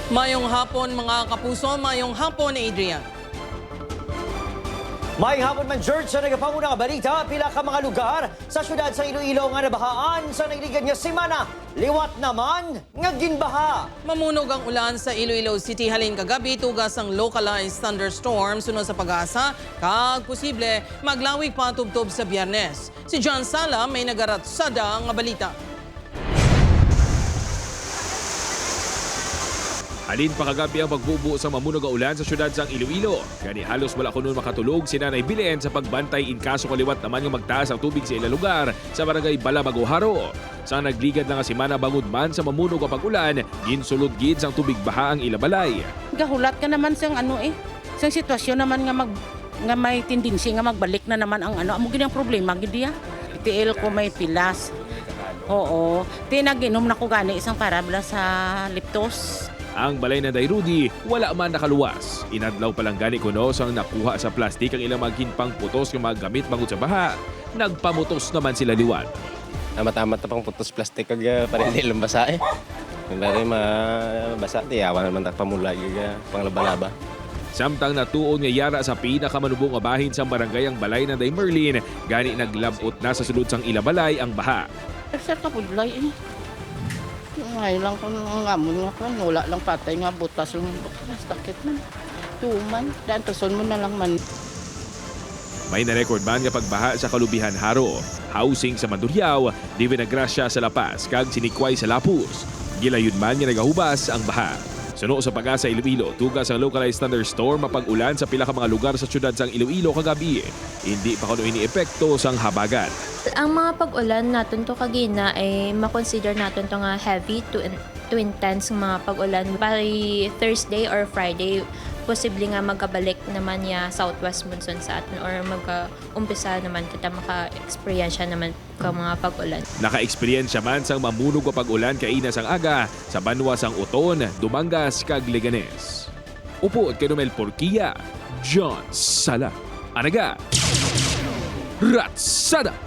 Mayong hapon mga kapuso, mayong hapon Adrian. May hapon man, George, sa nagapangunang balita, pila ka mga lugar sa syudad sa Iloilo nga nabahaan sa nailigan nga semana. Liwat naman nga ginbaha. Mamunog ang ulan sa Iloilo City halin kagabi tugas ang localized thunderstorm sunod sa pag-asa kag posible maglawig pa tubtob sa Biyernes. Si John Sala may nagaratsada nga balita. Halin pa kagabi ang pagbubo sa mamunog nga ulan sa syudad sang Iloilo. Gani halos wala kuno makatulog si Nanay Bilen sa pagbantay in kaso kaliwat naman nga magtaas ang tubig sa ilang lugar sa barangay Balabago-Haro. Sa nagligad na nga semana bangod man sa mamunog nga pag-ulan, ginsulod gid sang tubig baha ang ilabalay. Gahulat ka naman sang sang sitwasyon naman nga may tendency nga magbalik na naman ang amo gid ang problema gid diya. TL ko may pilas. Oo, tinaginom na ko gani isang parabla sa Liptos. Ang balay na Rudy, wala man nakaluwas. Inadlaw pa lang gani kuno sang nakuha sa plastik ang ilang maghinpang putos nga mga gamit bangod sa baha. Nagpamutos naman sila liwan. Tamat-tamat na pang putos plastik kag parili lang basa eh. Dari mabasa di awan naman ta pamulay panglaba-laba. Samtang natuon nga yara sa pinakamanubong nga bahin sa barangay ang balay na Merlin, gani naglabot na sa sulod sang ilabalay ang baha. Sir ka pudlay Ngayon lang kung ngamon nga kan wala lang patay nga butas lang sakit man. Tuman, daan tuson mo na lang man. May na-record man nga pagbaha sa Kalubihan Haro, housing sa Mandurriao, di Vinagracia sa La Paz, kag Sinikway sa Lapus. Gilayud man nga nagahubas ang baha. Suno sa pag-asa Iloilo, tugas ang localized thunderstorm mapag-ulan sa pila ka mga lugar sa syudad sang Iloilo kagabi. Hindi pa kuno ini-epekto sang habagat. Ang mga pag-ulan naton to kagina ay makonsider naton to nga heavy to intense mga pag-ulan. By Thursday or Friday, posible nga magkabalik naman ya southwest monsoon sa atin or magka-umpisa naman kita maka-eksperyensya naman ka mga pag-ulan. Naka-eksperyensya man sang mamunog o pag-ulan kaina sang aga sa banwa sang Uton, Dumangas kag Leganes. Upo at Kenumel Porquilla, John Sala. Anaga, Ratsada!